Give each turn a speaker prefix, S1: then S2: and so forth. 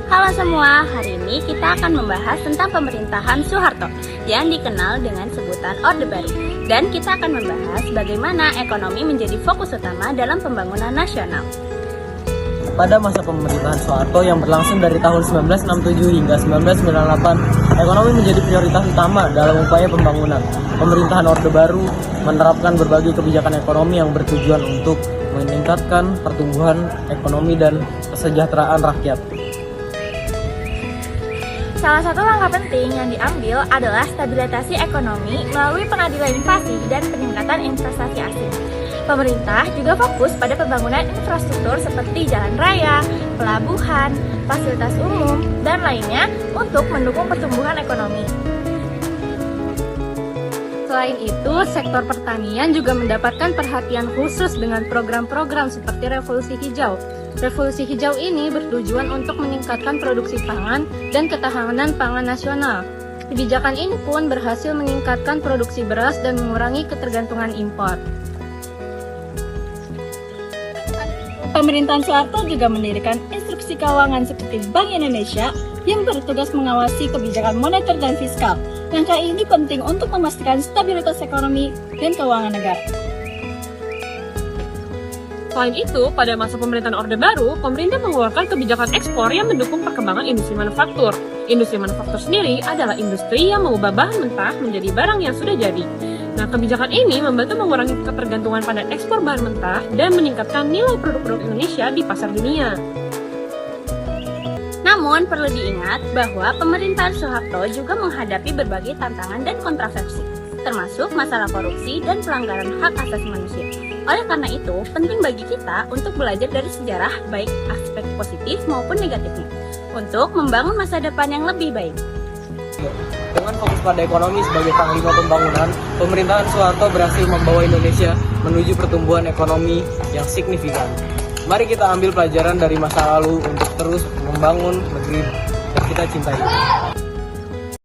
S1: Halo semua, hari ini kita akan membahas tentang pemerintahan Soeharto yang dikenal dengan sebutan Orde Baru. Dan kita akan membahas bagaimana ekonomi menjadi fokus utama dalam pembangunan nasional.
S2: Pada masa pemerintahan Soeharto yang berlangsung dari tahun 1967 hingga 1998, ekonomi menjadi prioritas utama dalam upaya pembangunan. Pemerintahan Orde Baru menerapkan berbagai kebijakan ekonomi yang bertujuan untuk meningkatkan pertumbuhan ekonomi dan kesejahteraan rakyat.
S3: Salah satu langkah penting yang diambil adalah stabilisasi ekonomi melalui pengadilan inflasi dan peningkatan investasi asing. Pemerintah juga fokus pada pembangunan infrastruktur seperti jalan raya, pelabuhan, fasilitas umum, dan lainnya untuk mendukung pertumbuhan ekonomi.
S4: Selain itu, sektor pertanian juga mendapatkan perhatian khusus dengan program-program seperti Revolusi Hijau. Revolusi Hijau ini bertujuan untuk meningkatkan produksi pangan dan ketahanan pangan nasional. Kebijakan ini pun berhasil meningkatkan produksi beras dan mengurangi ketergantungan impor.
S1: Pemerintahan Soeharto juga mendirikan instruksi keuangan seperti Bank Indonesia yang bertugas mengawasi kebijakan moneter dan fiskal. Langkah ini penting untuk memastikan stabilitas ekonomi dan keuangan negara.
S5: Selain itu, pada masa pemerintahan Orde Baru, pemerintah mengeluarkan kebijakan ekspor yang mendukung perkembangan industri manufaktur. Industri manufaktur sendiri adalah industri yang mengubah bahan mentah menjadi barang yang sudah jadi. Nah, kebijakan ini membantu mengurangi ketergantungan pada ekspor bahan mentah dan meningkatkan nilai produk-produk Indonesia di pasar dunia.
S1: Namun, perlu diingat bahwa pemerintahan Soeharto juga menghadapi berbagai tantangan dan kontroversi, termasuk masalah korupsi dan pelanggaran hak asasi manusia. Oleh karena itu, penting bagi kita untuk belajar dari sejarah baik aspek positif maupun negatifnya, untuk membangun masa depan yang lebih baik.
S2: Dengan fokus pada ekonomi sebagai panglima pembangunan, pemerintahan Soeharto berhasil membawa Indonesia menuju pertumbuhan ekonomi yang signifikan. Mari kita ambil pelajaran dari masa lalu untuk terus membangun negeri yang kita cintai.